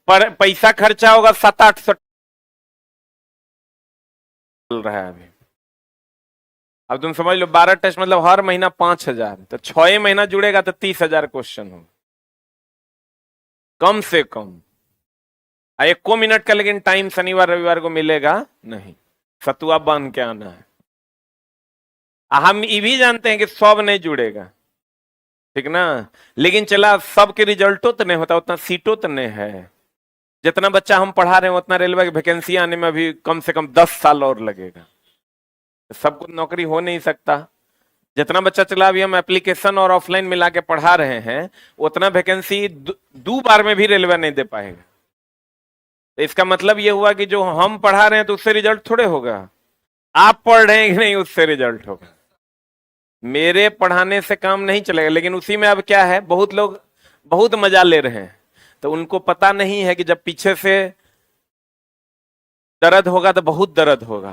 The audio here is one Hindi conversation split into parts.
पर पैसा खर्चा होगा 700-800 चल रहा है अभी। अब तुम समझ लो 12 टेस्ट मतलब हर महीना 5,000, तो 6 महीना जुड़ेगा तो 30,000 क्वेश्चन हो कम से कम। एक को मिनट का लेकिन टाइम शनिवार रविवार को मिलेगा नहीं, सतुआ बांध के आना है। हम ये भी जानते हैं कि सब नहीं जुड़ेगा, ठीक ना, लेकिन चला सबके रिजल्टों तो नहीं होता, उतना सीटों तो नहीं है। जितना बच्चा हम पढ़ा रहे हैं उतना रेलवे की वैकेंसी आने में अभी कम से कम 10 साल और लगेगा। सबको नौकरी हो नहीं सकता। जितना बच्चा चला अभी हम एप्लीकेशन और ऑफलाइन मिला के पढ़ा रहे हैं, उतना वैकेंसी दो बार में भी रेलवे नहीं दे पाएगा। तो इसका मतलब ये हुआ कि जो हम पढ़ा रहे हैं तो उससे रिजल्ट थोड़े होगा, आप पढ़ रहे हैं कि नहीं उससे रिजल्ट होगा। मेरे पढ़ाने से काम नहीं चलेगा। लेकिन उसी में अब क्या है, बहुत लोग बहुत मजा ले रहे हैं, तो उनको पता नहीं है कि जब पीछे से दर्द होगा तो बहुत दर्द होगा,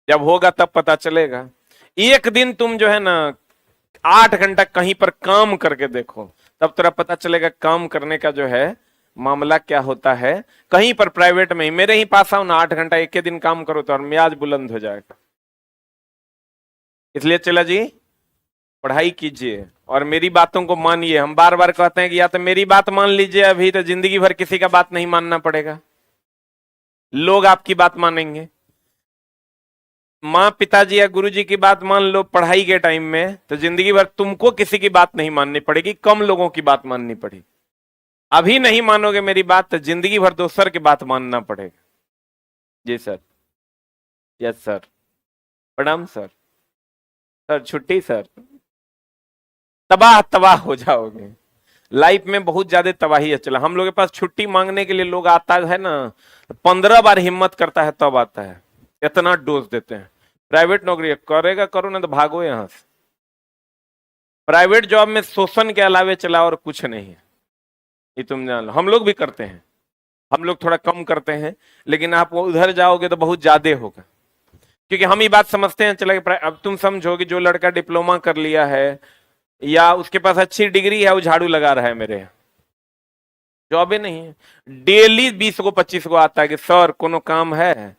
जब होगा तब पता चलेगा। एक दिन तुम जो है ना 8 घंटा कहीं पर काम करके देखो, तब तेरा पता चलेगा काम करने का जो है मामला क्या होता है। कहीं पर प्राइवेट में ही, मेरे ही पास आओ ना, 8 घंटा एक ही दिन काम करो तो और मियाज बुलंद हो जाएगा। इसलिए चला जी पढ़ाई कीजिए और मेरी बातों को मानिए। हम बार बार कहते हैं कि या तो मेरी बात मान लीजिए अभी, तो जिंदगी भर किसी का बात नहीं मानना पड़ेगा, लोग आपकी बात मानेंगे। माँ पिताजी या गुरुजी की बात मान लो पढ़ाई के टाइम में, तो जिंदगी भर तुमको किसी की बात नहीं माननी पड़ेगी, कम लोगों की बात माननी पड़ेगी। अभी नहीं मानोगे मेरी बात तो जिंदगी भर दोसर की बात मानना पड़ेगा। जी सर, यस सर, प्रणाम सर, सर छुट्टी सर, तबाह तबाह हो जाओगे। लाइफ में बहुत ज्यादा तबाही है। चला हम लोग के पास छुट्टी मांगने के लिए लोग आता है ना, 15 बार हिम्मत करता है तब आता है, इतना डोज देते हैं। प्राइवेट नौकरी करेगा करो ना तो भागो यहां से। प्राइवेट जॉब में शोषण के अलावे चला और कुछ नहीं है, ये तुम जान लो। हम लोग भी करते हैं, हम लोग थोड़ा कम करते हैं, लेकिन आप उधर जाओगे तो बहुत ज्यादा होगा। क्योंकि हम ये बात समझते हैं, चला अब तुम समझो कि जो लड़का डिप्लोमा कर लिया है या उसके पास अच्छी डिग्री है, वो झाड़ू लगा रहा है मेरे यहाँ, जॉब ही नहीं है। डेली 20 को 25 को आता है कि सर कोनो काम है,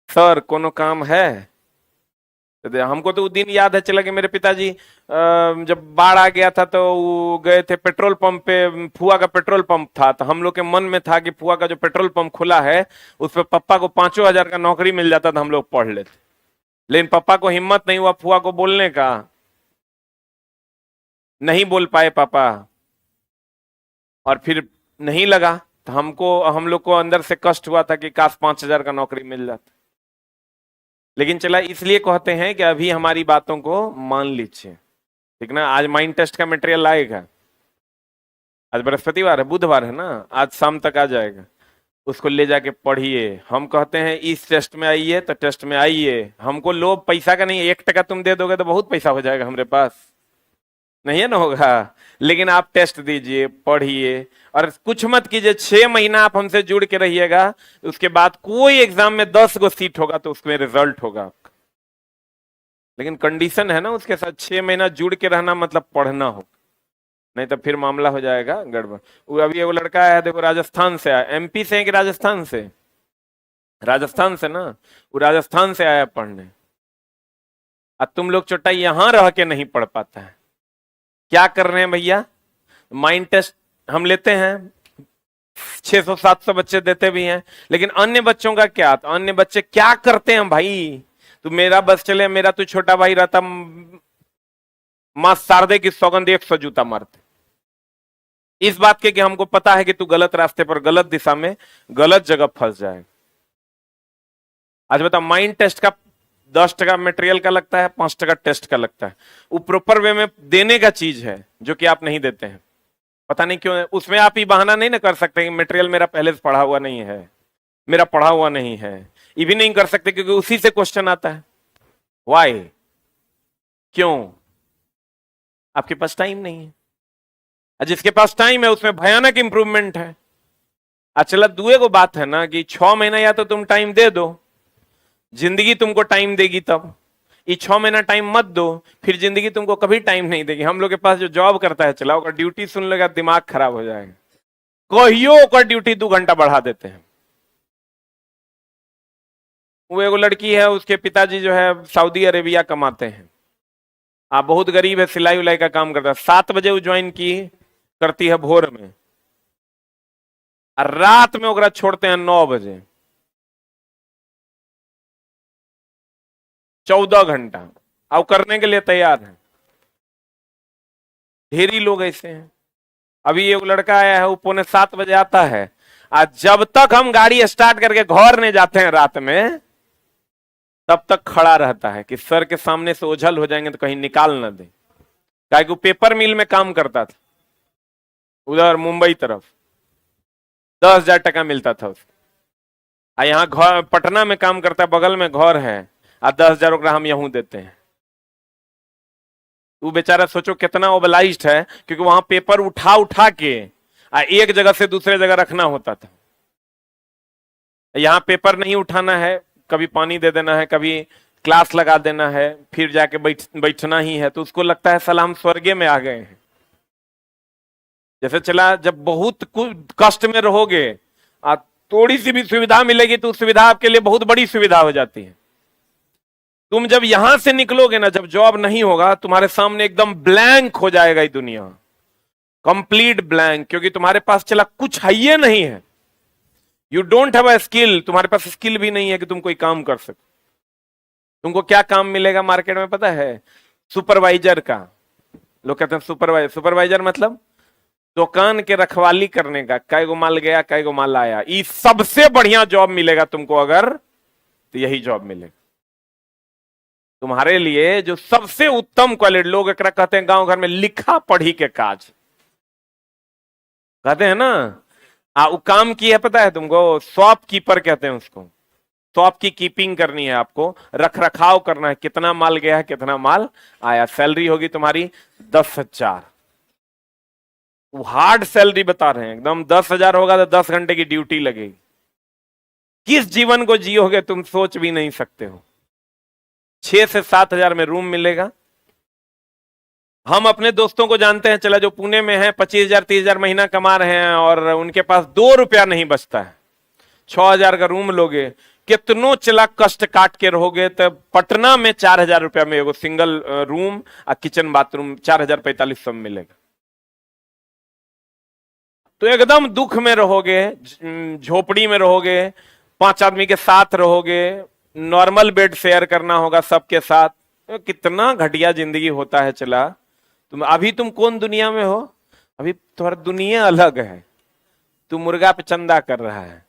सर कोनो काम है। तो हमको तो वो दिन याद है, चला कि मेरे पिताजी जब बाढ़ आ गया था तो वो गए थे पेट्रोल पंप पे, फुआ का पेट्रोल पंप था, तो हम लोग के मन में था कि फुआ का जो पेट्रोल पंप खुला है उस पर पप्पा को 5,000 का नौकरी मिल जाता तो हम लोग पढ़ लेते। लेकिन पापा को हिम्मत नहीं हुआ फुआ को बोलने का, नहीं बोल पाए पापा, और फिर नहीं लगा। तो हम लोग को अंदर से कष्ट हुआ था कि काश 5,000 का नौकरी मिल जाता। लेकिन चला इसलिए कहते हैं कि अभी हमारी बातों को मान लीजिए, ठीक ना। आज माइंड टेस्ट का मटेरियल आएगा, आज बृहस्पतिवार है, बुधवार है ना, आज शाम तक आ जाएगा, उसको ले जाके पढ़िए। हम कहते हैं इस टेस्ट में आइए तो टेस्ट में आइए, हमको लोभ पैसा का नहीं। 1 टका तुम दे दोगे तो बहुत पैसा हो जाएगा हमारे पास, नहीं है ना होगा। लेकिन आप टेस्ट दीजिए, पढ़िए और कुछ मत कीजिए। 6 महीना आप हमसे जुड़ के रहिएगा, उसके बाद कोई एग्जाम में 10 गो सीट होगा तो उसमें रिजल्ट होगा आपका। लेकिन कंडीशन है ना उसके साथ, 6 महीना जुड़ के रहना मतलब पढ़ना हो, नहीं तो फिर मामला हो जाएगा गड़बड़। वो अभी वो लड़का है देखो, राजस्थान से आया, एमपी से है कि राजस्थान से, राजस्थान से ना, वो राजस्थान से आया पढ़ने। अब तुम लोग चोटा यहां रह के नहीं पढ़ पाता है, क्या कर रहे हैं भैया, माइंड टेस्ट हम लेते हैं, 600-700 बच्चे देते भी हैं, लेकिन अन्य बच्चों का क्या, तो अन्य बच्चे क्या करते हैं भाई। तो मेरा बस चले, मेरा तो छोटा भाई रहता, मां शारदे की सौगंध 100 जूता मारते, इस बात के कि हमको पता है कि तू गलत रास्ते पर, गलत दिशा में, गलत जगह फंस जाएगा। आज बता, माइंड टेस्ट का 10 टका मटेरियल का लगता है, 5 टका टेस्ट का लगता है। वो प्रॉपर वे में देने का चीज है जो कि आप नहीं देते हैं, पता नहीं क्यों है। उसमें आप ही बहाना नहीं ना कर सकते कि मटेरियल मेरा पहले से पढ़ा हुआ नहीं है, मेरा पढ़ा हुआ नहीं है, ये भी नहीं कर सकते क्योंकि उसी से क्वेश्चन आता है। वाई, क्यों, आपके पास टाइम नहीं है। जिसके पास टाइम है उसमें भयानक इंप्रूवमेंट है। अच्छा दुए को बात है ना कि 6 महीना या तो तुम टाइम दे दो, जिंदगी तुमको टाइम देगी तब। ये 6 महीना टाइम मत दो, फिर जिंदगी तुमको कभी टाइम नहीं देगी। हम लोग के पास जो जॉब करता है चला, ड्यूटी सुन लेगा दिमाग खराब हो जाएगा। कहियो का ड्यूटी 2 घंटा बढ़ा देते हैं। वो एगो लड़की है, उसके पिताजी जो है सऊदी अरेबिया कमाते हैं, आप बहुत गरीब है, सिलाई उलाई का काम करता है। 7 बजे वो ज्वाइन की करती है भोर में, और रात में ओकरा छोड़ते हैं 9 बजे। 14 घंटा अब करने के लिए तैयार है। ढेरी लोग ऐसे हैं। अभी एक लड़का आया है, वो 6:45 आता है, आज जब तक हम गाड़ी स्टार्ट करके घर नहीं जाते हैं रात में, तब तक खड़ा रहता है कि सर के सामने से ओझल हो जाएंगे तो कहीं निकाल ना दे। क्या कि वो पेपर मिल में काम करता था उधर मुंबई तरफ, 10,000 टका मिलता था उसको। यहाँ घर पटना में काम करता है, बगल में घर है, और 10,000 ओकरा हम यहूं देते हैं। वो बेचारा सोचो कितना ओबलाइज्ड है, क्योंकि वहां पेपर उठा उठा के एक जगह से दूसरे जगह रखना होता था। यहाँ पेपर नहीं उठाना है, कभी पानी दे देना है, कभी क्लास लगा देना है, फिर जाके बैठना ही है। तो उसको लगता है साला हम स्वर्गे में आ गए हैं। जैसे चला, जब बहुत कष्ट में रहोगे और थोड़ी सी भी सुविधा मिलेगी तो सुविधा आपके लिए बहुत बड़ी सुविधा हो जाती है। तुम जब यहां से निकलोगे ना, जब जॉब नहीं होगा, तुम्हारे सामने एकदम ब्लैंक हो जाएगा ये दुनिया, कंप्लीट ब्लैंक, क्योंकि तुम्हारे पास चला कुछ है ही नहीं है। You don't have a skill, तुम्हारे पास स्किल भी नहीं है कि तुम कोई काम कर सको। तुमको क्या काम मिलेगा मार्केट में पता है? सुपरवाइजर का। लोग कहते हैं सुपरवाइजर, सुपरवाइजर मतलब दुकान के रखवाली करने का, कै गो माल गया कै गो माल आया। ये सबसे बढ़िया जॉब मिलेगा तुमको अगर, तो यही जॉब मिलेगा तुम्हारे लिए, जो सबसे उत्तम क्वालिटी। लोग एक कहते हैं गांव घर में लिखा पढ़ी के काज कहते हैं ना, वो काम की है पता है तुमको? शॉप कीपर कहते हैं उसको। शॉप की कीपिंग करनी है आपको, रख रखाव करना है, कितना माल गया है कितना माल आया। सैलरी होगी तुम्हारी 10,000। वो हार्ड सैलरी बता रहे हैं एकदम। 10,000 होगा तो 10 घंटे की ड्यूटी लगेगी। किस जीवन को जियोगे तुम सोच भी नहीं सकते हो। 6 से 7,000 में रूम मिलेगा। हम अपने दोस्तों को जानते हैं, चला जो पुणे में है, 25,000 30,000 महीना कमा रहे हैं और उनके पास 2 रुपया नहीं बचता है। 6,000 का रूम लोगे, कितनों चला कष्ट काट के रहोगे, तो पटना में 4,000 रुपया में एगो सिंगल रूम और किचन बाथरूम 4,045 में मिलेगा। तो एकदम दुख में रहोगे, झोपड़ी में रहोगे, 5 आदमी के साथ रहोगे, नॉर्मल बेड शेयर करना होगा सबके साथ। तो कितना घटिया जिंदगी होता है। चला तुम कौन दुनिया में हो? अभी तुम्हारा दुनिया अलग है। तू मुर्गा पे चंदा कर रहा है।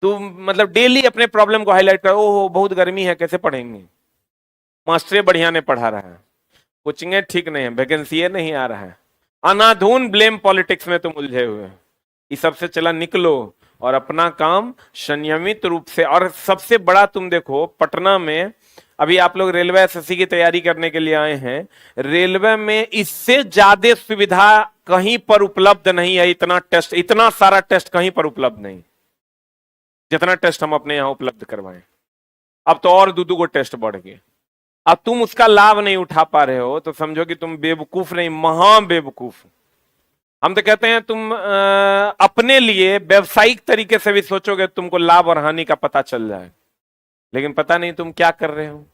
तू मतलब डेली अपने प्रॉब्लम को हाईलाइट कर, ओहो बहुत गर्मी है, कैसे पढ़ेंगे? मास्टरे बढ़िया ने पढ़ा रहा है, कोचिंगे ठीक नहीं है, वैकेंसी नहीं आ रहा है। अनाधून ब्लेम पॉलिटिक्स में तुम उलझे हुए। इस सबसे चला निकलो और अपना काम संयमित रूप से। और सबसे बड़ा तुम देखो, पटना में अभी आप लोग रेलवे एसएससी की तैयारी करने के लिए आए हैं, रेलवे में इससे ज्यादा सुविधा कहीं पर उपलब्ध नहीं है। इतना टेस्ट, इतना सारा टेस्ट कहीं पर उपलब्ध नहीं जितना टेस्ट हम अपने यहां उपलब्ध करवाएं। अब तो और 2-2 टेस्ट बढ़ गए। अब तुम उसका लाभ नहीं उठा पा रहे हो तो समझो कि तुम बेवकूफ नहीं, महा बेवकूफ। हम तो कहते हैं तुम अपने लिए व्यवसायिक तरीके से भी सोचोगे, तुमको लाभ और हानि का पता चल जाए, लेकिन पता नहीं तुम क्या कर रहे हो।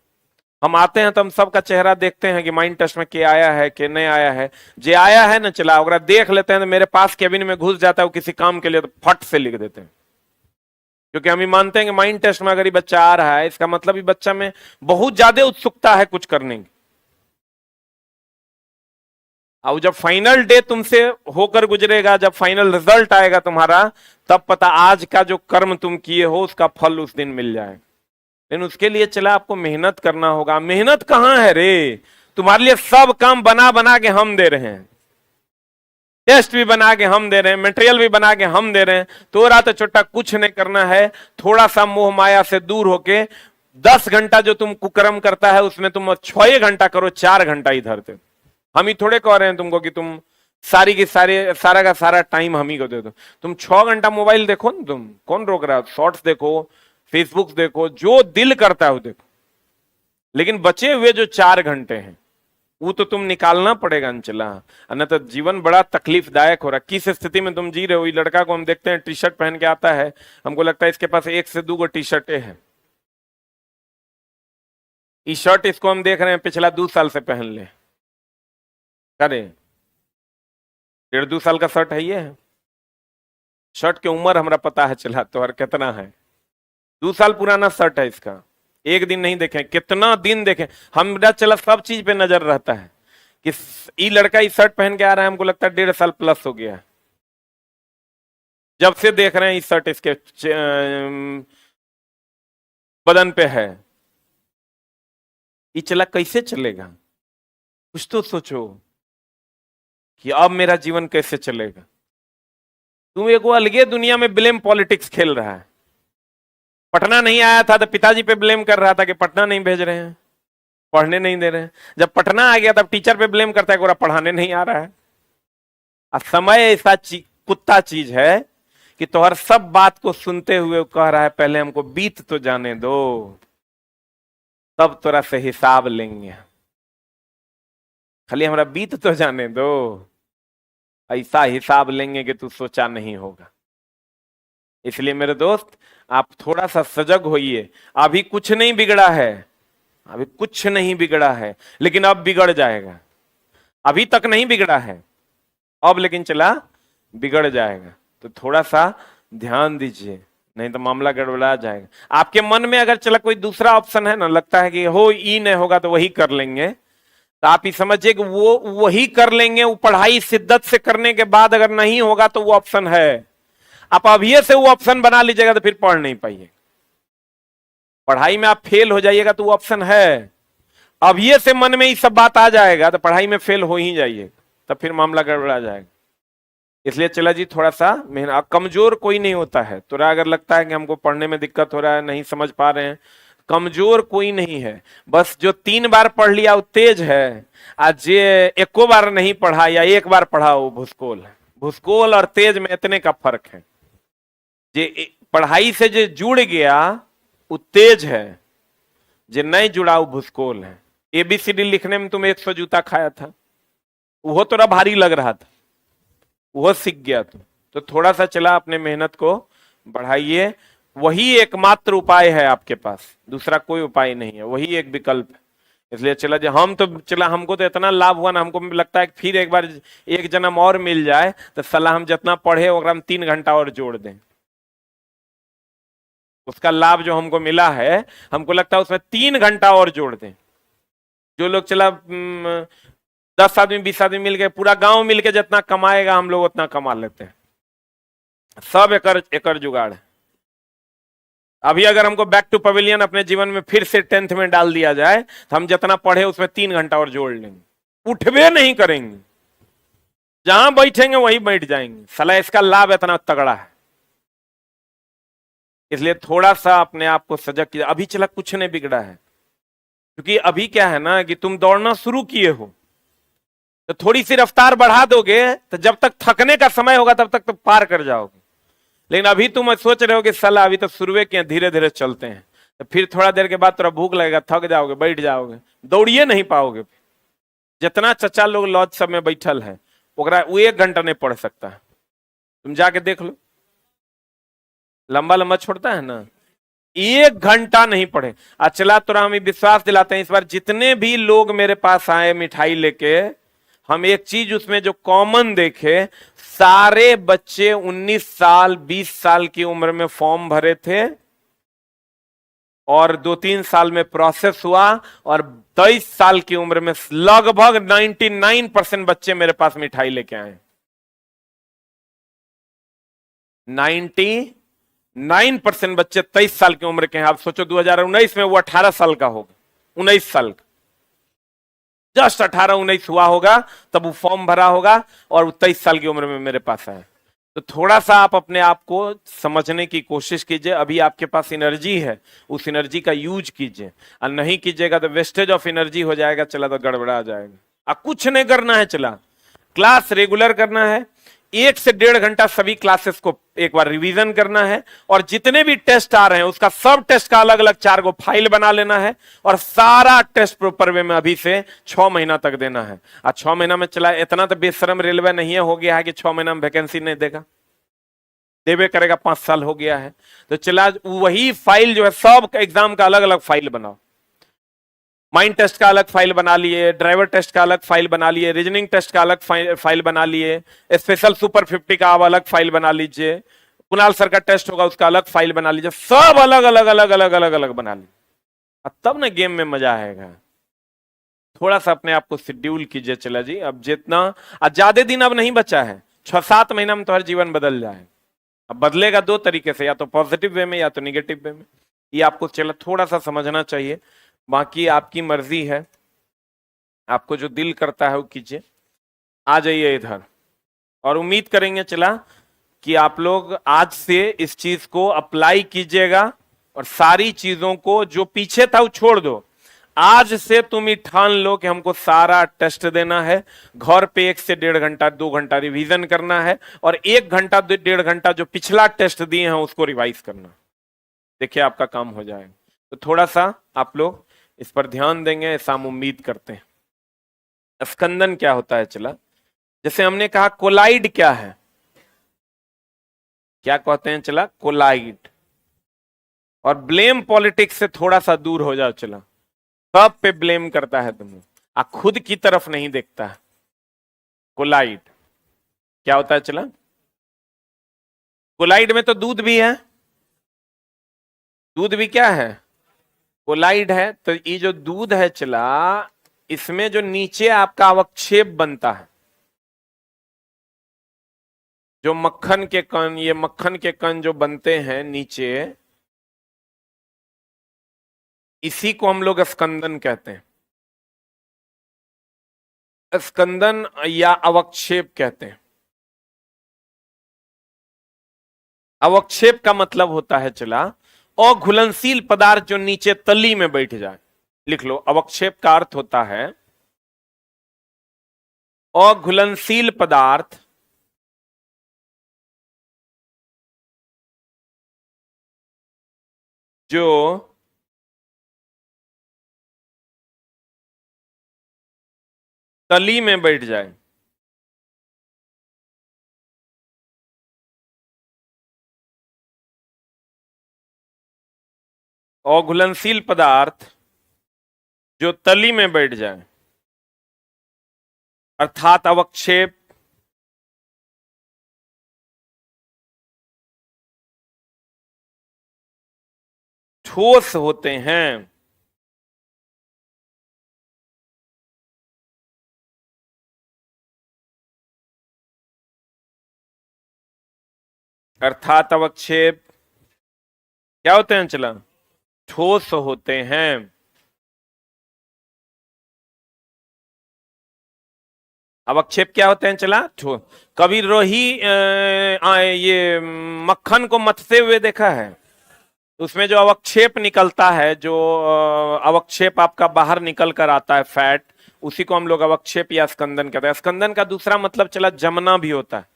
हम आते हैं तो हम सबका चेहरा देखते हैं कि माइंड टेस्ट में क्या आया है कि नहीं आया है। जे आया है ना, चला अगर देख लेते हैं तो मेरे पास केबिन में घुस जाता है वो किसी काम के लिए, तो फट से लिख देते हैं। क्योंकि हम ही मानते हैं कि माइंड टेस्ट में अगर ये बच्चा आ रहा है, इसका मतलब ये बच्चा में बहुत ज्यादा उत्सुकता है कुछ करने की। और जब फाइनल डे तुमसे होकर गुजरेगा, जब फाइनल रिजल्ट आएगा तुम्हारा, तब पता आज का जो कर्म तुम किए हो उसका फल उस दिन मिल जाएगा। लेकिन उसके लिए चला आपको मेहनत करना होगा। मेहनत कहां है रे? तुम्हारे लिए सब काम बना बना के हम दे रहे हैं, टेस्ट भी बना के हम दे रहे हैं, मटेरियल भी बना के हम दे रहे हैं। थोड़ा तो छोटा कुछ नहीं करना है, थोड़ा सा मोह माया से दूर होके 10 घंटा जो तुम कुकर्म करता है उसमें तुम 6 घंटा करो, 4 घंटा इधर दे। हम ही थोड़े कह रहे हैं तुमको कि तुम सारी की सारा का सारा टाइम हम ही को दे दो। तुम 6 घंटा मोबाइल देखो ना, तुम कौन रोक रहा है? शॉर्ट्स देखो, फेसबुक देखो, जो दिल करता है वो देखो। लेकिन बचे हुए जो 4 घंटे हैं वो तो तुम निकालना पड़ेगा अंचला, न तो जीवन बड़ा तकलीफदायक हो रहा। किस स्थिति में तुम जी रहे हो। ये लड़का को हम देखते हैं टी शर्ट पहन के आता है, हमको लगता है इसके पास 1 से 2 टी शर्टें हैं। ये शर्ट इसको हम देख रहे हैं पिछला 2 साल से पहन ले, अरे 1.5-2 साल का शर्ट है ये है। शर्ट की उम्र हमरा पता है चला तो और कितना है, 2 साल पुराना शर्ट है इसका। एक दिन नहीं देखे, कितना दिन देखे, हमरा चला सब चीज पे नजर रहता है कि ये लड़का ये शर्ट पहन के आ रहा है, हमको लगता है 1.5 साल प्लस हो गया है। जब से देख रहे हैं ये शर्ट इसके बदन पे है। ये चला कैसे चलेगा, कुछ तो सोचो कि अब मेरा जीवन कैसे चलेगा। तुम एक अलगे दुनिया में ब्लेम पॉलिटिक्स खेल रहा है। पटना नहीं आया था तो पिताजी पे ब्लेम कर रहा था कि पटना नहीं भेज रहे हैं, पढ़ने नहीं दे रहे हैं। जब पटना आ गया तब टीचर पे ब्लेम करता है कि पढ़ाने नहीं आ रहा है। अब समय ऐसा कुत्ता चीज है कि तोहर सब बात को सुनते हुए कह रहा है पहले हमको बीत तो जाने दो, तब तोरा से हिसाब लेंगे, खाली हमारा बीत तो जाने दो, ऐसा हिसाब लेंगे कि तू सोचा नहीं होगा। इसलिए मेरे दोस्त आप थोड़ा सा सजग होइए। अभी कुछ नहीं बिगड़ा है, अभी कुछ नहीं बिगड़ा है, लेकिन अब बिगड़ जाएगा। अभी तक नहीं बिगड़ा है अब, लेकिन चला बिगड़ जाएगा। तो थोड़ा सा ध्यान दीजिए, नहीं तो मामला गड़बड़ा जाएगा। आपके मन में अगर चला कोई दूसरा ऑप्शन है ना, लगता है कि हो ई नहीं होगा तो वही कर लेंगे, तो आप ये समझिए कि वो वही कर लेंगे। वो पढ़ाई शिद्दत से करने के बाद अगर नहीं होगा तो वो ऑप्शन है। आप अभी से वो ऑप्शन बना लीजिएगा तो फिर पढ़ नहीं पाइए। पढ़ाई में आप फेल हो जाइएगा तो वो ऑप्शन है। अभी से मन में ये सब बात आ जाएगा तो पढ़ाई में फेल हो ही जाइए, तब फिर मामला गड़बड़ा जाएगा। इसलिए चला जी थोड़ा सा मेहनत। कमजोर कोई नहीं होता है। थोड़ा अगर लगता है कि हमको पढ़ने में दिक्कत हो रहा है, नहीं समझ पा रहे हैं, कमजोर कोई नहीं है। बस जो 3 बार पढ़ लिया वो तेज है, आज जे एको बार नहीं पढ़ा या 1 बार पढ़ा वो भूसकोल है। भूसकोल और तेज में इतने का फर्क है। जे पढ़ाई से जो जुड़ गया वो तेज है, जे नहीं जुड़ा वो भूसकोल है। ABCD लिखने में तुम 100 जूता खाया था, वो थोड़ा भारी लग रहा था, वो सीख गया तुम। तो थोड़ा सा चला अपने मेहनत को बढ़ाइए। वही एकमात्र उपाय है आपके पास, दूसरा कोई उपाय नहीं है, वही एक विकल्प है। इसलिए चला जी हम तो चला, हमको तो इतना लाभ हुआ ना, हमको लगता है कि फिर एक बार एक जन्म और मिल जाए तो सलाह हम जितना पढ़े और हम 3 घंटा और जोड़ दें। उसका लाभ जो हमको मिला है, हमको लगता है उसमें 3 घंटा और जोड़ दें। जो लोग चला 10 आदमी 20 आदमी मिलके, पूरा गांव मिलके जितना कमाएगा हम लोग उतना कमा लेते हैं। सब एकर जुगाड़ है। अभी अगर हमको बैक टू पवेलियन अपने जीवन में फिर से 10th में डाल दिया जाए तो हम जितना पढ़े उसमें 3 घंटा और जोड़ लेंगे, उठबे नहीं करेंगे, जहां बैठेंगे वहीं बैठ जाएंगे। साला इसका लाभ इतना तगड़ा है। इसलिए थोड़ा सा अपने आप को सजग कीजिए। अभी चला कुछ नहीं बिगड़ा है, क्योंकि अभी क्या है ना कि तुम दौड़ना शुरू किए हो तो थोड़ी सी रफ्तार बढ़ा दोगे तो जब तक थकने का समय होगा तब तक तो पार कर जाओगे। लेकिन अभी तुम सोच रहे हो कि साला अभी तो शुरुए किए, धीरे धीरे चलते हैं, तो फिर थोड़ा देर के बाद थोड़ा भूख लगेगा, थक जाओगे, बैठ जाओगे, दौड़िए नहीं पाओगे। जितना चचा लोग लॉज सब में बैठल है ओकरा वो 1 घंटा नहीं पढ़ सकता है। तुम जाके देख लो, लंबा लंबा छोड़ता है ना, 1 घंटा नहीं पढ़े। चला तोरा हम विश्वास दिलाते हैं, इस बार जितने भी लोग मेरे पास आए मिठाई लेके, हम एक चीज उसमें जो कॉमन देखे, सारे बच्चे 19 साल 20 साल की उम्र में फॉर्म भरे थे और 2-3 साल में प्रोसेस हुआ, और 23 साल की उम्र में लगभग 99% बच्चे मेरे पास मिठाई लेके आए। 99% बच्चे 23 साल की उम्र के हैं। आप सोचो 2019 में वो 18 साल का होगा, 19 साल का, जस्ट 18-19 हुआ होगा तब वो फॉर्म भरा होगा और वो 23 साल की उम्र में मेरे पास आए। तो थोड़ा सा आप अपने आप को समझने की कोशिश कीजिए। अभी आपके पास एनर्जी है, उस एनर्जी का यूज कीजिए, और नहीं कीजिएगा तो वेस्टेज ऑफ एनर्जी हो जाएगा, चला तो गड़बड़ा जाएगा। कुछ नहीं करना है, चला क्लास रेगुलर करना है, 1 से 1.5 घंटा सभी क्लासेस को एक बार रिवीजन करना है, और जितने भी टेस्ट आ रहे हैं उसका सब टेस्ट का अलग अलग 4 फाइल बना लेना है, और सारा टेस्ट प्रॉपर वे में अभी से 6 महीना तक देना है। आज 6 महीना में चला, इतना तो बेशरम रेलवे नहीं है हो गया है कि 6 महीना में वैकेंसी नहीं देगा, देवे करेगा, 5 साल हो गया है। तो चला वही फाइल जो है सब एग्जाम का अलग अलग फाइल बनाओ, माइंड टेस्ट का अलग फाइल बना लिए, ड्राइवर टेस्ट का अलग फाइल बना लिए, रीजनिंग टेस्ट का अलग फाइल बना लिए, स्पेशल सुपर 50 का आप अलग फाइल बना लीजिए, कुणाल सर का टेस्ट होगा उसका अलग फाइल बना लीजिए, सब अलग अलग अलग अलग अलग अलग बना लीजिए, तब ना गेम में मजा आएगा। थोड़ा सा अपने आप को शेड्यूल कीजिए। चला जी, अब जितना ज्यादा दिन अब नहीं बचा है, 6-7 महीना में तुम्हारा जीवन बदल जाए। अब बदलेगा 2 तरीके से, या तो पॉजिटिव वे में या तो निगेटिव वे में। ये आपको चला थोड़ा सा समझना चाहिए, बाकी आपकी मर्जी है, आपको जो दिल करता है वो कीजिए। आ जाइए इधर, और उम्मीद करेंगे चला कि आप लोग आज से इस चीज को अप्लाई कीजिएगा, और सारी चीजों को जो पीछे था वो छोड़ दो। आज से तुम ही ठान लो कि हमको सारा टेस्ट देना है, घर पे 1 से 1.5 घंटा 2 घंटा रिवीजन करना है, और 1 घंटा 1.5 घंटा जो पिछला टेस्ट दिए हैं उसको रिवाइज करना। देखिए आपका काम हो जाएगा। तो थोड़ा सा आप लोग इस पर ध्यान देंगे, ऐसा हम उम्मीद करते हैं। स्कंदन क्या होता है चला, जैसे हमने कहा कोलाइड क्या है, क्या कहते हैं चला, कोलाइड। और ब्लेम पॉलिटिक्स से थोड़ा सा दूर हो जाओ चला, सब पे ब्लेम करता है तुम्हें, खुद की तरफ नहीं देखता है। कोलाइड क्या होता है चला, कोलाइड में तो दूध भी है, दूध भी क्या है, कोलाइड है। तो ये जो दूध है चला, इसमें जो नीचे आपका अवक्षेप बनता है, जो मक्खन के कण, ये मक्खन के कण जो बनते हैं नीचे, इसी को हम लोग स्कंदन कहते हैं, स्कंदन या अवक्षेप कहते हैं। अवक्षेप का मतलब होता है चला अघुलनशील पदार्थ जो नीचे तली में बैठ जाए। लिख लो, अवक्षेप का अर्थ होता है अघुलनशील पदार्थ जो तली में बैठ जाए। अघुलनशील पदार्थ जो तली में बैठ जाए, अर्थात अवक्षेप। ठोस होते हैं, अर्थात अवक्षेप क्या होते हैं चला, ठोस होते हैं। अवक्षेप क्या होते हैं चला, कभी रोही ये मक्खन को मथते हुए देखा है, उसमें जो अवक्षेप निकलता है, जो अवक्षेप आपका बाहर निकल कर आता है फैट, उसी को हम लोग अवक्षेप या स्कंदन कहते हैं। स्कंदन का दूसरा मतलब चला जमना भी होता है।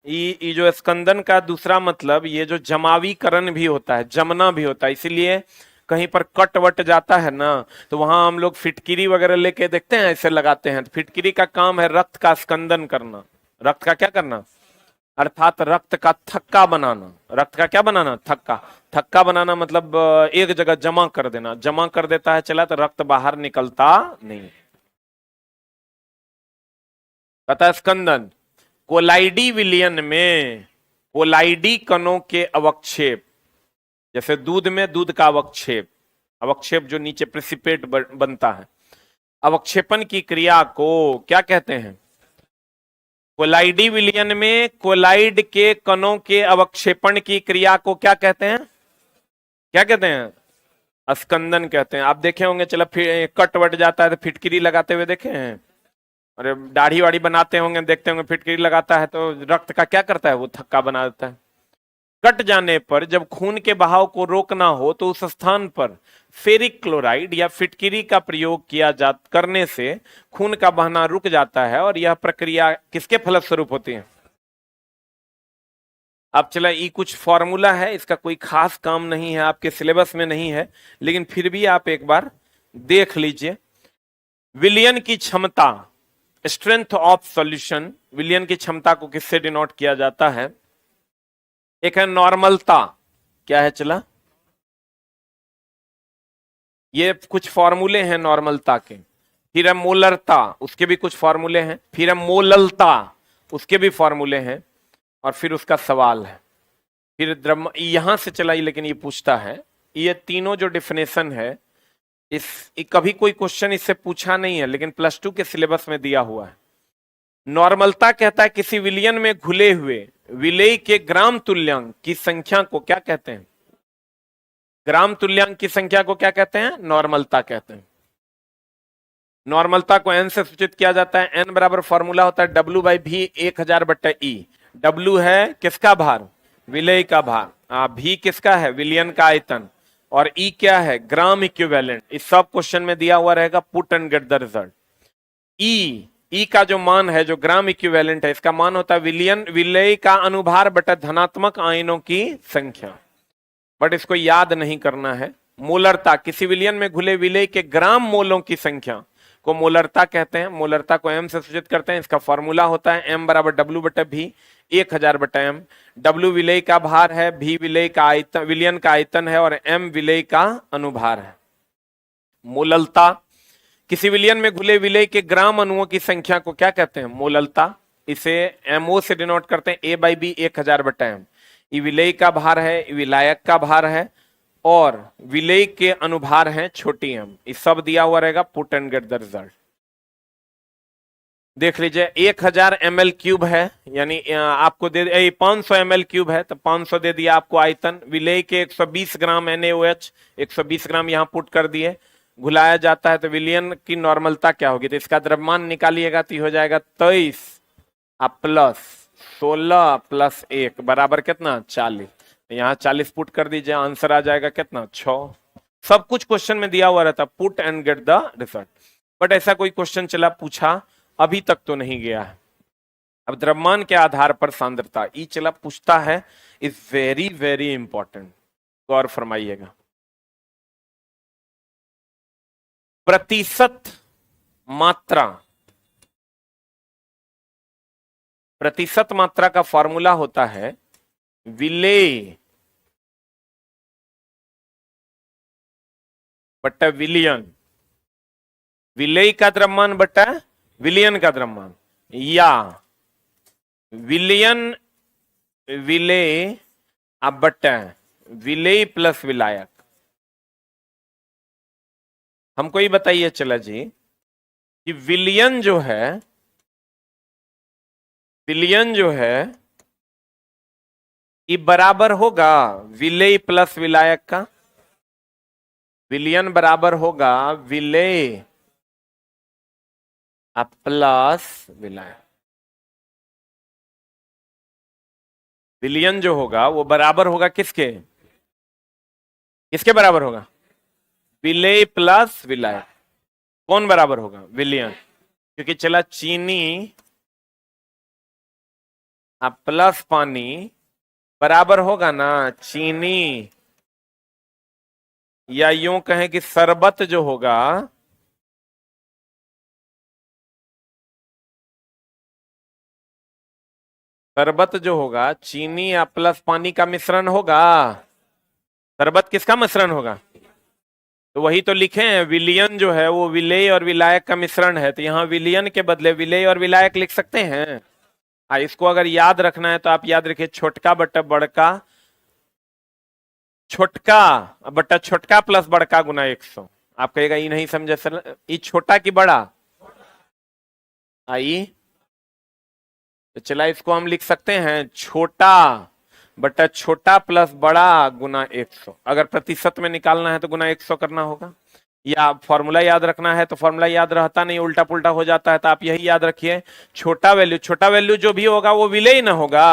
ये जो स्कंदन का दूसरा मतलब, ये जो जमावीकरण भी होता है, जमना भी होता है। इसीलिए कहीं पर कट वट जाता है ना, तो वहां हम लोग फिटकिरी वगैरह लेके देखते हैं, ऐसे लगाते हैं। तो फिटकिरी का काम है रक्त का स्कंदन करना। रक्त का क्या करना, अर्थात रक्त का थक्का बनाना। रक्त का क्या बनाना, थक्का। थक्का बनाना मतलब एक जगह जमा कर देना। जमा कर देता है चला तो रक्त बाहर निकलता नहीं। पता स्कंदन। कोलाइडी विलयन में कोलाइडी कणों के अवक्षेप, जैसे दूध में दूध का अवक्षेप, अवक्षेप जो नीचे प्रेसिपिटेट बनता है, अवक्षेपन की क्रिया को क्या कहते हैं, कोलाइडी विलयन में कोलाइड के कणों के अवक्षेपण की क्रिया को क्या कहते हैं, क्या कहते हैं, स्कंदन कहते हैं। आप देखे होंगे चला फिर कट वट जाता है तो फिटकिरी लगाते हुए देखे हैं, अरे दाढ़ी वाड़ी बनाते होंगे, देखते होंगे फिटकिरी लगाता है तो रक्त का क्या करता है, वो थक्का बना देता है। कट जाने पर जब खून के बहाव को रोकना हो तो उस स्थान पर फेरिक क्लोराइड या फिटकिरी का प्रयोग किया जा करने से खून का बहना रुक जाता है। और यह प्रक्रिया किसके फलस्वरूप होती है, अब चला ई कुछ फॉर्मूला है, इसका कोई खास काम नहीं है, आपके सिलेबस में नहीं है, लेकिन फिर भी आप एक बार देख लीजिए। विलियन की क्षमता, स्ट्रेंथ ऑफ सॉल्यूशन, विलियन की क्षमता को किससे डिनोट किया जाता है? एक है नॉर्मलता, क्या है चला, ये कुछ फॉर्मूले हैं नॉर्मलता के। फिर है मोलरता, उसके भी कुछ फॉर्मूले हैं। फिर है मोललता, उसके भी फॉर्मूले हैं। और फिर उसका सवाल है। फिर द्रव्य यहां से चलाई, लेकिन ये पूछता है ये तीनों जो डिफिनेशन है, इस कभी कोई क्वेश्चन इससे पूछा नहीं है, लेकिन +2 के सिलेबस में दिया हुआ है। नॉर्मलता कहता है किसी विलयन में घुले हुए विलेय के ग्राम तुल्यांक की संख्या को क्या कहते हैं? ग्राम तुल्यांक की संख्या को क्या कहते हैं? नॉर्मलता कहते हैं। नॉर्मलता को n से सूचित किया जाता है। n बराबर फॉर्मूला होता है W/V 1000/E। W है किसका भार? विलेय का भार। V किसका है? विलयन का आयतन। और E क्या है? Gram equivalent. इस सब क्वेश्चन में दिया हुआ रहेगा, put and get the result. E का जो मान है, जो ग्राम इक्विवेलेंट है, इसका मान होता है विलेय का अनुभार बटा धनात्मक आयनों की संख्या। बट इसको याद नहीं करना है। मोलरता, किसी विलयन में घुले विलेय के ग्राम मोलों की संख्या को मोलरता कहते हैं। मोलरता को m से सूचित करते हैं। इसका फॉर्मूला होता है m बराबर W/V 1000/m। W विलेय का भार है, V विलेय का आयतन, विलयन का आयतन है, और m विलेय का अनुभार है। मोललता, किसी विलयन में घुले विलेय के ग्राम अणुओं की संख्या को क्या कहते हैं? मोललता। इसे MO से डिनोट करते हैं, A/B 1000/m। ये विलेय का भार है, विलायक का भार है, और विलेय के अनुभार हैं छोटी m। इस सब दिया हुआ रहेगा, put and get the result. देख लीजिए, 1000 ml³ है, यानी आपको दे 500 ml³ है, तो 500 दे दिया आपको आयतन। विलेय के 120 ग्राम NaOH, 120 ग्राम यहां पुट कर दिए, घुलाया जाता है, तो विलयन की नॉर्मलता क्या होगी? तो इसका द्रव्यमान निकालिएगा तो हो जाएगा 23 प्लस 16 प्लस 1 बराबर कितना? 40। यहाँ 40 पुट कर दीजिए, आंसर आ जाएगा कितना? 6। सब कुछ क्वेश्चन में दिया हुआ रहता, put and get the result. But ऐसा कोई क्वेश्चन चला पूछा अभी तक तो नहीं गया है। अब द्रव्यमान के आधार पर सांद्रता ई चला पूछता है, इज वेरी वेरी इंपॉर्टेंट, गौर फरमाइएगा। प्रतिशत मात्रा, प्रतिशत मात्रा का फॉर्मूला होता है विलेय बटा विलयन। विलेय का द्रव्यमान बटा विलयन का द्रव्यमान, या विलयन विलेय अब बटा विलेय प्लस विलायक। हमको ये बताइए चला जी कि विलयन जो है, विलयन जो है ये बराबर होगा विलेय प्लस विलायक का। विलयन बराबर होगा विलेय प्लस विलायक। विलयन जो होगा वो बराबर होगा किसके? किसके बराबर होगा? विलेय प्लस विलायक। कौन बराबर होगा? विलयन। क्योंकि चला चीनी प्लस पानी बराबर होगा ना चीनी, या यूं कहें कि शरबत जो होगा, शरबत जो होगा चीनी या प्लस पानी का मिश्रण होगा। शरबत किसका मिश्रण होगा? तो वही तो लिखे हैं, विलयन जो है वो विलेय और विलायक का मिश्रण है, तो यहां विलयन के बदले विलेय और विलायक लिख सकते हैं। इसको अगर याद रखना है तो आप याद रखिए, छोटका बटा बड़का, छोटका बटा छोटका प्लस बड़का गुना 100। आप कहेगा ये नहीं समझे सर, ये छोटा की बड़ा? आई तो चला इसको हम लिख सकते हैं छोटा बटा छोटा प्लस बड़ा गुना 100। अगर प्रतिशत में निकालना है तो गुना 100 करना होगा। या फॉर्मूला याद रखना है तो फॉर्मूला याद रहता नहीं, उल्टा पुल्टा हो जाता है, तो आप यही याद रखिए, छोटा वैल्यू जो भी होगा वो विलेय ना होगा।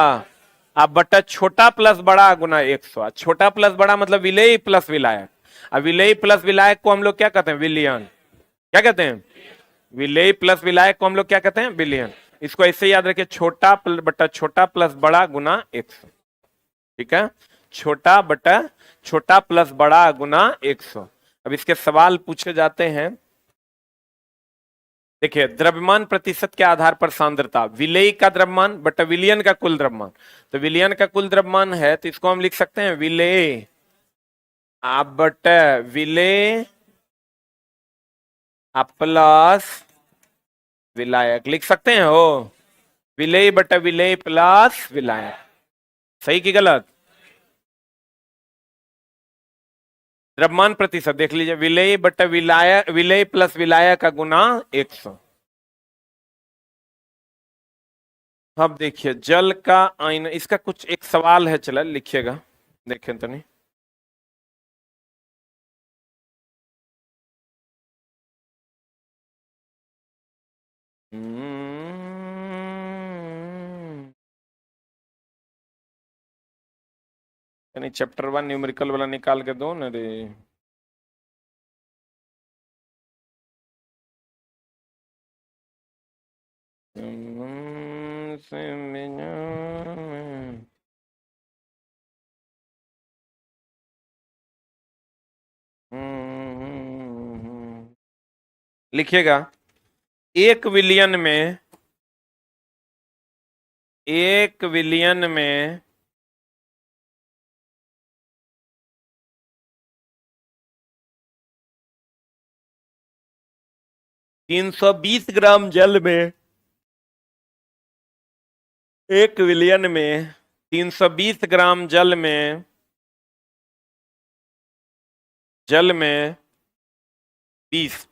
आप बटा छोटा प्लस बड़ा गुना 100। छोटा प्लस बड़ा मतलब विलेय प्लस विलायक। अब विलेय प्लस विलायक को हम लोग क्या कहते हैं? विलयन। क्या कहते हैं? विलेय प्लस विलायक को हम लोग क्या कहते हैं? विलयन। इसको ऐसे याद रखिए, छोटा बटा छोटा प्लस बड़ा गुना 100। ठीक है, छोटा बटा छोटा प्लस बड़ा गुना 100। अब इसके सवाल पूछे जाते हैं। देखिए, द्रव्यमान प्रतिशत के आधार पर सांद्रता, विलेय का द्रव्यमान बटा विलयन का कुल द्रव्यमान। तो विलयन का कुल द्रव्यमान है, तो इसको हम लिख सकते हैं विलेय आप बटा विलेय प्लस विलायक, लिख सकते हैं हो, विलेय बटा विलेय प्लस विलायक। सही कि गलत? द्रव्यमान प्रतिशत देख लीजिए, विलेय बटा विलायक, विलेय प्लस विलायक का गुना 100। अब देखिए, जल का आयन, इसका कुछ एक सवाल है, चला लिखिएगा, देखें तो नहीं। यानी चैप्टर 1 न्यूमेरिकल वाला निकाल के दो ना रे। लिखिएगा, एक विलियन में 320 ग्राम जल में, 1 विलियन में 320 ग्राम जल में 20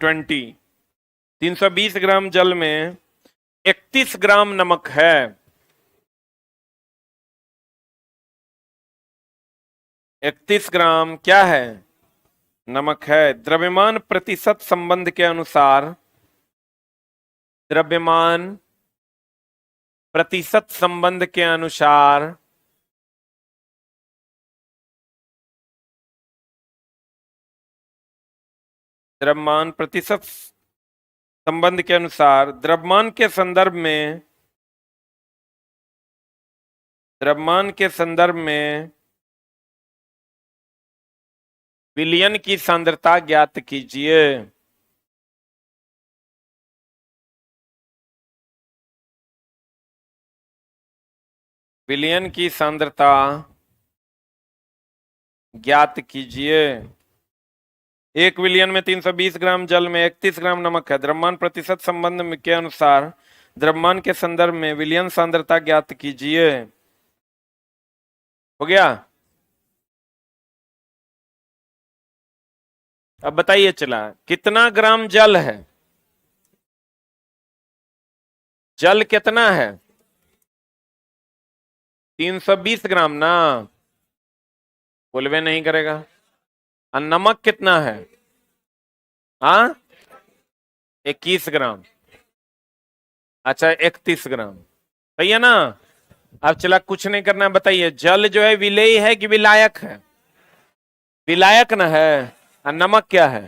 320 ग्राम जल में 31 ग्राम नमक है। 31 ग्राम क्या है? नमक है। द्रव्यमान प्रतिशत संबंध के अनुसार, द्रव्यमान प्रतिशत संबंध के अनुसार द्रव्यमान प्रतिशत संबंध के अनुसार द्रव्यमान के संदर्भ में विलयन की सांद्रता ज्ञात कीजिए। विलयन की सांद्रता ज्ञात कीजिए। 1 विलियन में 320 ग्राम जल में 31 ग्राम नमक है। द्रव्यमान प्रतिशत संबंध के अनुसार द्रव्यमान के संदर्भ में विलयन सांद्रता ज्ञात कीजिए। हो गया? अब बताइए, चला कितना ग्राम जल है? जल कितना है? 320 ग्राम ना, बोलवे नहीं करेगा। और नमक कितना है? हाँ, 21 ग्राम। अच्छा, 31 ग्राम, सही है ना? अब चला, कुछ नहीं करना, बताइए जल जो है विलेय है कि विलायक है? विलायक ना है। और नमक क्या है?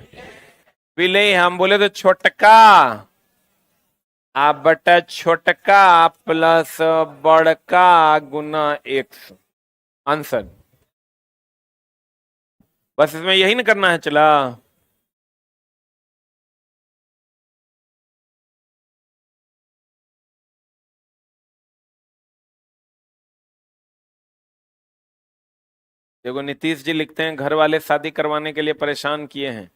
विलेय। हम बोले तो छोटका आप बटा छोटका प्लस बड़का गुना 100, आंसर। बस इसमें यही ना करना है। चला, देखो नीतीश जी लिखते हैं, घर वाले शादी करवाने के लिए परेशान किए हैं,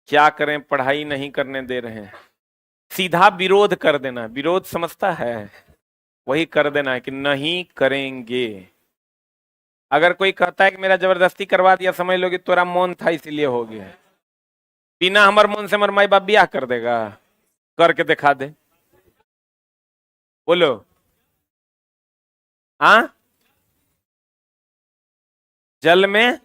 क्या करें, पढ़ाई नहीं करने दे रहे हैं। सीधा विरोध कर देना, विरोध समझता है, वही कर देना है कि नहीं करेंगे। अगर कोई कहता है कि मेरा जबरदस्ती करवा दिया, समझ लो कि तोरा मन था इसीलिए हो गया। बिना हमार मन से हमार माई बाप ब्याह कर देगा? करके दिखा दे, बोलो। हाँ, जल में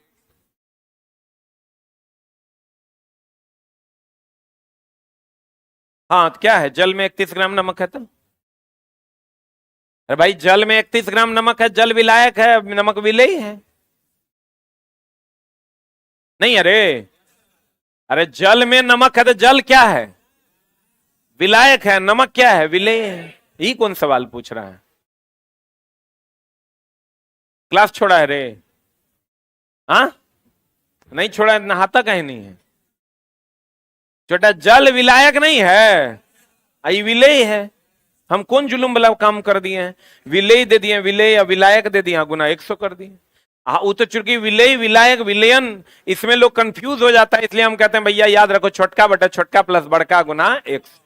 हाँ, तो क्या है, जल में 31 ग्राम नमक है। तो अरे भाई, जल में 31 ग्राम नमक है, जल विलायक है, नमक विलेय है। नहीं, अरे अरे जल में नमक है तो जल क्या है? विलायक है। नमक क्या है? विलेय है। यही कौन सवाल पूछ रहा है? क्लास छोड़ा है रे? हाँ, नहीं छोड़ा है, नहाता कहीं नहीं है। छोटा जल विलायक नहीं है, आई विलेय है। हम कौन जुलुम वाला काम कर दिए हैं? विलेय दे दिए, विलेय या विलायक दे दिया, गुना 100 कर दिए। हाँ, वो तो चूंकि विलेय विलायक विलयन इसमें लोग कंफ्यूज हो जाता है, इसलिए हम कहते हैं भैया याद रखो छोटका बटा छोटका प्लस बड़का गुना 100।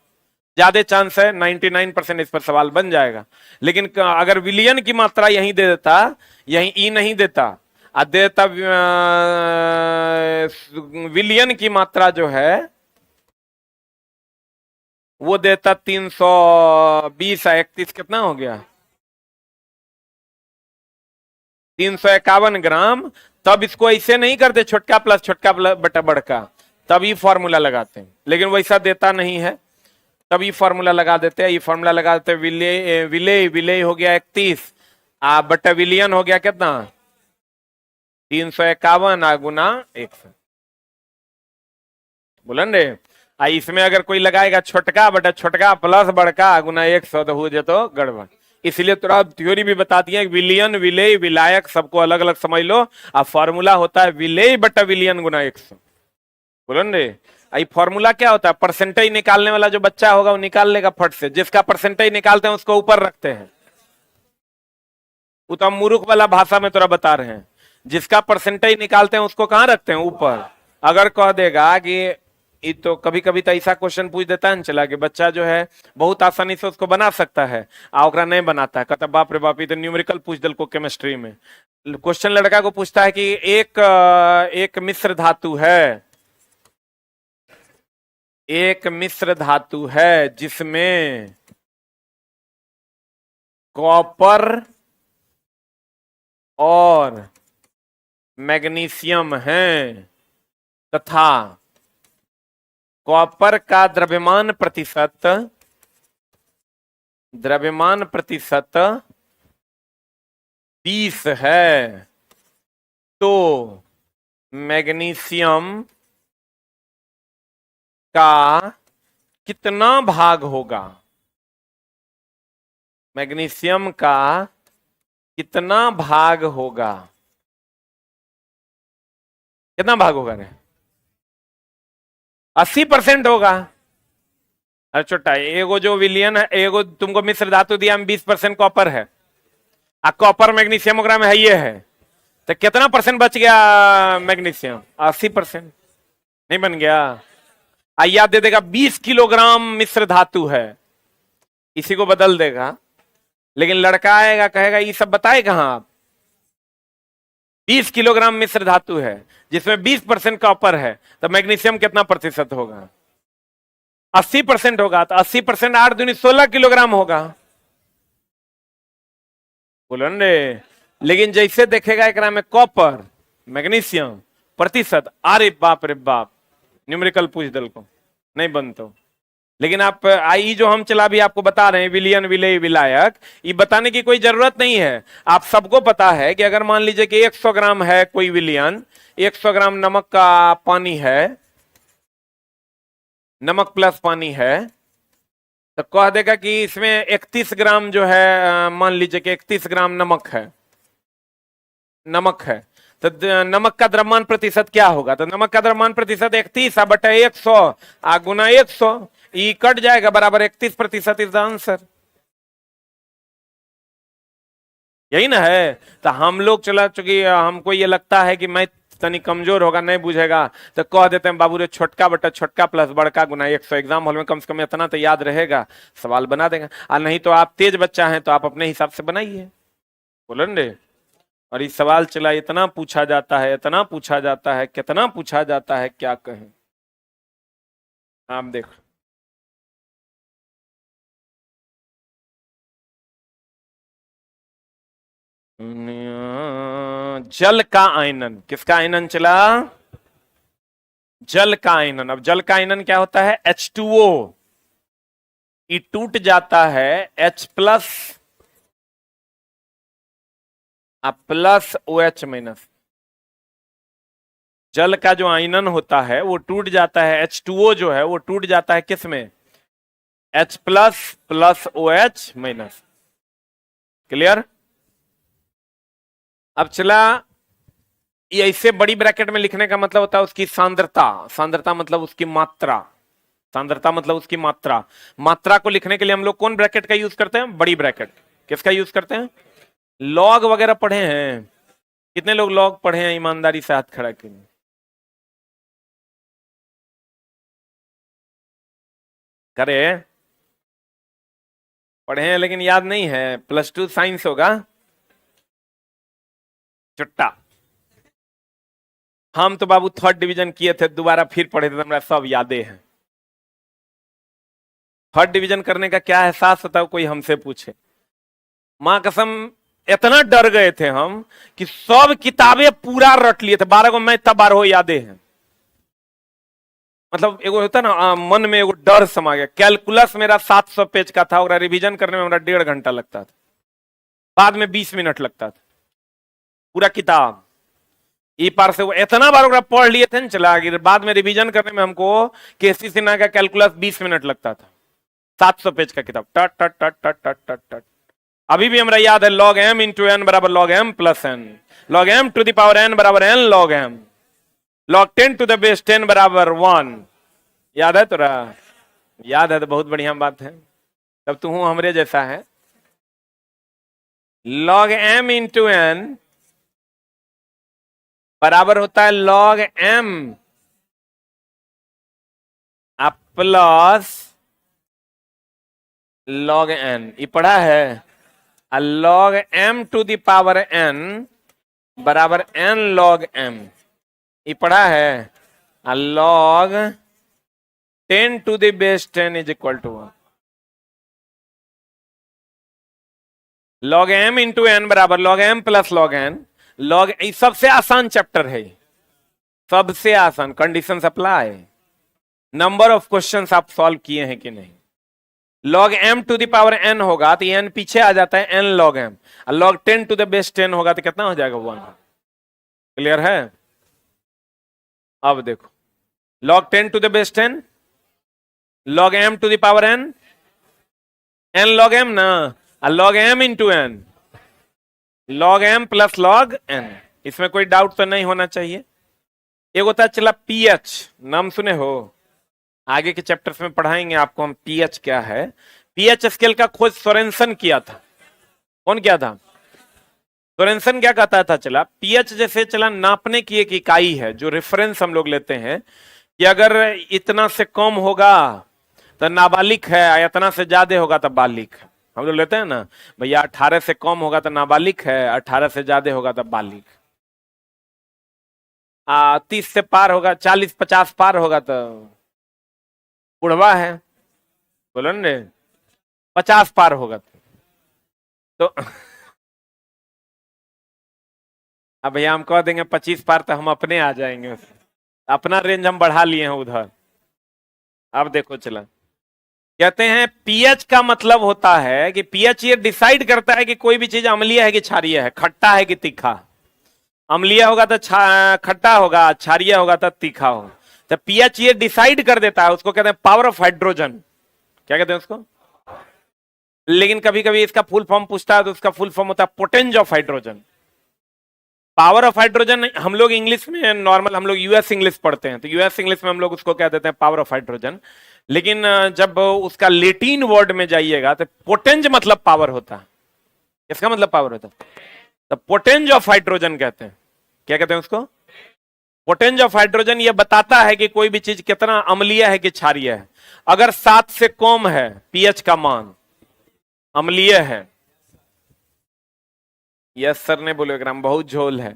ज्यादा चांस है, 99% इस पर सवाल बन जाएगा। लेकिन अगर विलियन की मात्रा यहीं दे देता, यहीं ई नहीं देता, और देता विलियन की मात्रा जो है वो देता 320 31, कितना हो गया? 351 ग्राम। तब इसको ऐसे नहीं करते छोटका प्लस छोटका बटा बड़का, तब ये फॉर्मूला लगाते हैं। लेकिन वैसा देता नहीं है, तब ये फॉर्मूला लगा देते हैं। ये फॉर्मूला लगा देते हैं, विलेय विलेय विलेय हो गया 31, बटा विलियन हो गया कितना? 351 गुना 100। बोलन रे, इसमें अगर कोई लगाएगा छोटका बटा छोटका प्लस बड़का गुना 100 तो हो जाए तो गड़बड़। इसलिए थोड़ा थ्योरी भी बताती है, विलियन विलेय विलायक सबको अलग अलग समझ लो। अब फॉर्मूला होता है विलेय बटा विलियन गुना 100। बोलन रे, आई फॉर्मूला क्या होता है? परसेंटेज निकालने वाला जो बच्चा होगा वो निकाल लेगा फट से। जिसका परसेंटेज निकालते हैं उसको ऊपर रखते हैं। वो तो हम मूर्ख वाला भाषा में थोड़ा बता रहे हैं। जिसका परसेंटेज निकालते हैं उसको कहां रखते हैं? ऊपर। अगर कह देगा कि ये तो कभी कभी तो ऐसा क्वेश्चन पूछ देता है ना, चला कि बच्चा जो है बहुत आसानी से उसको बना सकता है, ओकरा नहीं बनाता है, कहता बाप रे बाप ये तो न्यूमेरिकल पूछ दिल को केमिस्ट्री में। क्वेश्चन लड़का को पूछता है कि एक मिश्र धातु है, एक मिश्र धातु है जिसमें कॉपर और मैग्नीशियम है, तथा कॉपर का द्रव्यमान प्रतिशत 20 है, तो मैग्नीशियम का कितना भाग होगा? मैग्नीशियम का कितना भाग होगा? कितना भाग होगा रे? 80% होगा। अरे छोटा, एगो जो विलियन है, एगो तुमको मिश्र धातु दिया, 20% कॉपर है, कॉपर मैग्नीशियम वगैरह में है ये है, तो कितना परसेंट बच गया मैग्नीशियम? 80%। नहीं बन गया? याद दे देगा 20 किलोग्राम मिश्र धातु है, इसी को बदल देगा। लेकिन लड़का आएगा कहेगा ये सब बताए कहां आप? 20 किलोग्राम मिश्र धातु है जिसमें 20% कॉपर है, तो मैग्नीशियम कितना प्रतिशत होगा? 80% होगा। तो 80% 8 दूनी 16 किलोग्राम होगा। बोलो रे। लेकिन जैसे देखेगा एकरा में कॉपर मैग्नीशियम प्रतिशत, अरे बाप रे बाप, न्यूमेरिकल पूछ दल को नहीं बनता। लेकिन आप आई जो हम चला भी आपको बता रहे हैं, विलियन विलेय विलायक, ये बताने की कोई जरूरत नहीं है। आप सबको पता है कि अगर मान लीजिए कि 100 ग्राम है कोई विलियन, 100 ग्राम नमक का पानी है, नमक प्लस पानी है, तो कह देगा कि इसमें 31 ग्राम जो है, मान लीजिए कि 31 ग्राम नमक है, तो नमक का द्रव्यमान प्रतिशत क्या होगा? तो नमक का द्रव्यमान प्रतिशत 31 बटा 100 गुना 100, ई कट जाएगा, बराबर 31% इज द आंसर। यही ना है। तो हम लोग चला, चूंकि हमको ये लगता है कि मैं तनी कमजोर होगा, नहीं बुझेगा, तो कह देते हैं बाबू रे छोटका बटा छोटका प्लस बड़का गुना 100। एग्जाम हॉल में कम से कम इतना तो याद रहेगा, सवाल बना देगा। और नहीं तो आप तेज बच्चा हैं तो आप अपने हिसाब से बनाइए। बोलो रे। और ये सवाल चला, इतना पूछा जाता है, इतना पूछा जाता है, कितना पूछा जाता है, क्या कहें। आप देखो, जल का आयनन, किसका आयनन चला? जल का आयनन। अब जल का आयनन क्या होता है? H2O। ये टूट जाता है H plus plus OH minus. जल का जो आयनन होता है वो टूट जाता है, H2O जो है वो टूट जाता है किस में? H plus plus OH minus. Clear? अब चला, ये ऐसे बड़ी ब्रैकेट में लिखने का मतलब होता है उसकी सांद्रता, सांद्रता मतलब उसकी मात्रा, सांद्रता मतलब उसकी मात्रा। मात्रा को लिखने के लिए हम लोग कौन ब्रैकेट का यूज करते हैं? बड़ी ब्रैकेट। किसका यूज करते हैं? लॉग वगैरह पढ़े हैं? कितने लोग लॉग पढ़े हैं? ईमानदारी से हाथ खड़ा कीजिए। करे पढ़े हैं लेकिन याद नहीं है। +2 साइंस होगा। चुट्टा। हम तो बाबू 3rd डिवीजन किए थे, दोबारा फिर पढ़े थे तो हमारा सब यादें हैं। 3rd डिवीजन करने का क्या एहसास होता है कोई हमसे पूछे। मां कसम इतना डर गए थे हम कि सब किताबें पूरा रट लिए थे। 12 को मैं इतना 12 यादें हैं। मतलब एगो होता ना मन में एगो डर समा गया। कैलकुलस मेरा 700 पेज का था और रिवीजन करने में मेरा 1.5 घंटा लगता था, बाद में 20 मिनट लगता था पूरा किताब। ई पार से वो इतना बार ओकरा पढ़ लिए थे न, चला गया। बाद में रिवीजन करने में हमको केसी सिन्हा का कैलकुलस 20 मिनट लगता था। 700 पेज का किताब, टट टट टट टट टट टट टट। अभी भी हमरा याद है, log m इंटू एन बराबर log m प्लस एन, log m to the power n बराबर n log m, log 10 to the base 10 बराबर 1। याद है तोरा? याद है तो बहुत बढ़िया बात है, तब तू हमरे जैसा है। log m इंटू एन बराबर होता है log m plus log n। ये पढ़ा है? log m to the power n बराबर n log m। ये पढ़ा है? log 10 to the base 10 is equal to 1। log m into n बराबर log m plus log n। log सबसे आसान चैप्टर है, सबसे आसान। Condition apply. Number of questions आप सॉल्व किए हैं कि नहीं? log m to the power n होगा तो n पीछे आ जाता है n log m, और log 10 टू द बेस 10 होगा तो कितना हो जाएगा? 1। क्लियर है? अब देखो, log 10 to the base 10, log m to the power n, n log m ना, log m into n, log m plus log n। इसमें कोई डाउट तो नहीं होना चाहिए। एक होता है चला pH, नाम सुने हो? आगे के चैप्टर्स में पढ़ाएंगे आपको हम pH क्या है। pH स्केल का खोज सोरेनसन किया था। कौन किया था? सोरेनसन। क्या कहता था? चला pH जैसे चला नापने की एक इकाई है, जो रेफरेंस हम लोग लेते हैं कि अगर इतना से कम होगा तो नाबालिग है, इतना से ज्यादा होगा तो बालिग है। हम लोग लेते हैं ना भैया, 18 से कम होगा तो नाबालिग है, 18 से ज्यादा होगा तो बालिग। 30 से पार होगा, 40-50 पार होगा तो बुढ़वा है। बोलो न, 50 पार होगा तो अब भैया हम कह देंगे 25 पार तो हम अपने आ जाएंगे, अपना रेंज हम बढ़ा लिए हैं उधर। अब देखो चला, कहते हैं पीएच का मतलब होता है कि पीएच ये डिसाइड करता है कि कोई भी चीज अम्लीय है कि क्षारीय है, खट्टा है कि तीखा। अम्लीय होगा तो खट्टा होगा, क्षारीय होगा तो तीखा होगा। तो पीएच ये डिसाइड कर देता है, उसको कहते हैं पावर ऑफ हाइड्रोजन। क्या कहते हैं उसको? लेकिन कभी कभी इसका फुल फॉर्म पूछता है तो उसका फुल फॉर्म होता है पोटेंज of hydrogen. Power of hydrogen हम लोग इंग्लिश में नॉर्मल, हम लोग यूएस इंग्लिश पढ़ते हैं तो यूएस इंग्लिश में हम लोग उसको कह देते हैं पावर ऑफ हाइड्रोजन। लेकिन जब उसका लेटिन वर्ड में जाइएगा तो पोटेंज मतलब पावर होता है। इसका मतलब पावर होता है, तो पोटेंज ऑफ हाइड्रोजन कहते हैं। क्या कहते हैं उसको? पोटेंज ऑफ हाइड्रोजन। ये बताता है कि कोई भी चीज कितना अम्लीय है कि क्षारीय है। अगर 7 से कम है पीएच का मान, अम्लीय है। यस सर ने बोले ग्राम बहुत झोल है।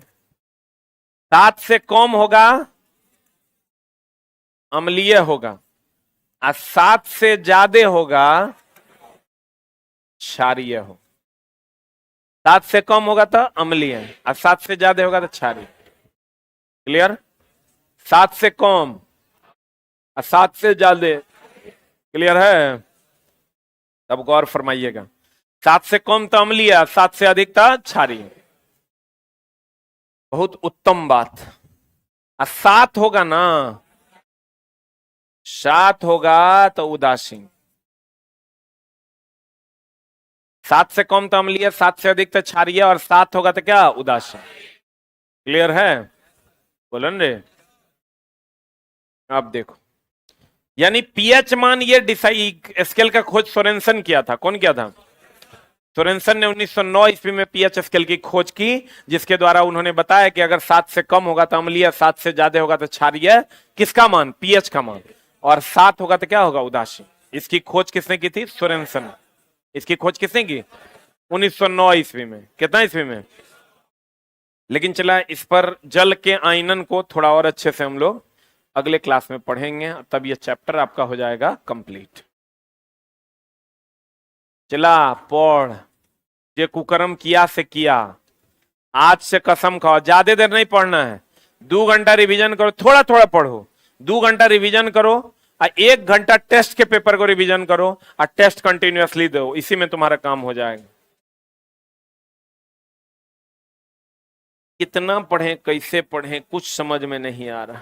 7 से कम होगा अम्लीय होगा, और 7 से ज्यादा होगा क्षारीय हो। 7 से कम होगा तो अम्लीय, और 7 से ज्यादा होगा तो क्षारीय। क्लियर? 7 से कम और 7 से ज्यादा। क्लियर है? तब गौर फरमाइएगा। 7 से कम तो अम्लीय, 7 से अधिक तो क्षारीय। बहुत उत्तम बात। और 7 होगा ना, 7 होगा तो उदासीन। 7 से कम तो अम्लीय, 7 से अधिक तो क्षारीय, और 7 होगा तो क्या, उदासीन। क्लियर है? बोलन रे। अब देखो, यानी पीएच मान ये डिसाइड स्केल का खोज सोरेनसन किया था। कौन किया था? सोरेनसन ने 1909 ईस्वी में पीएच स्केल की खोज की, जिसके द्वारा उन्होंने बताया कि अगर 7 से कम होगा तो अम्लीय, 7 से ज्यादा होगा तो क्षारीय। किसका मान? पीएच का मान। और 7 होगा तो क्या होगा, उदासीन। इसकी खोज किसने की थी? सोरेनसन। इसकी खोज किसने की? 1909 ईस्वी में। कितना ईस्वी में? लेकिन चला इस पर जल के आयनन को थोड़ा और अच्छे से हम लोग अगले क्लास में पढ़ेंगे, तब ये चैप्टर आपका हो जाएगा कंप्लीट। चला पढ़, ये कुकर्म किया से किया, आज से कसम खाओ, ज्यादा देर नहीं पढ़ना है। 2 घंटा रिवीजन करो, थोड़ा थोड़ा पढ़ो। 2 घंटा रिवीजन करो और 1 घंटा टेस्ट के पेपर को रिवीजन करो, और टेस्ट कंटिन्यूअसली दो। इसी में तुम्हारा काम हो जाएगा। कितना पढ़ें, कैसे पढ़ें, कुछ समझ में नहीं आ रहा।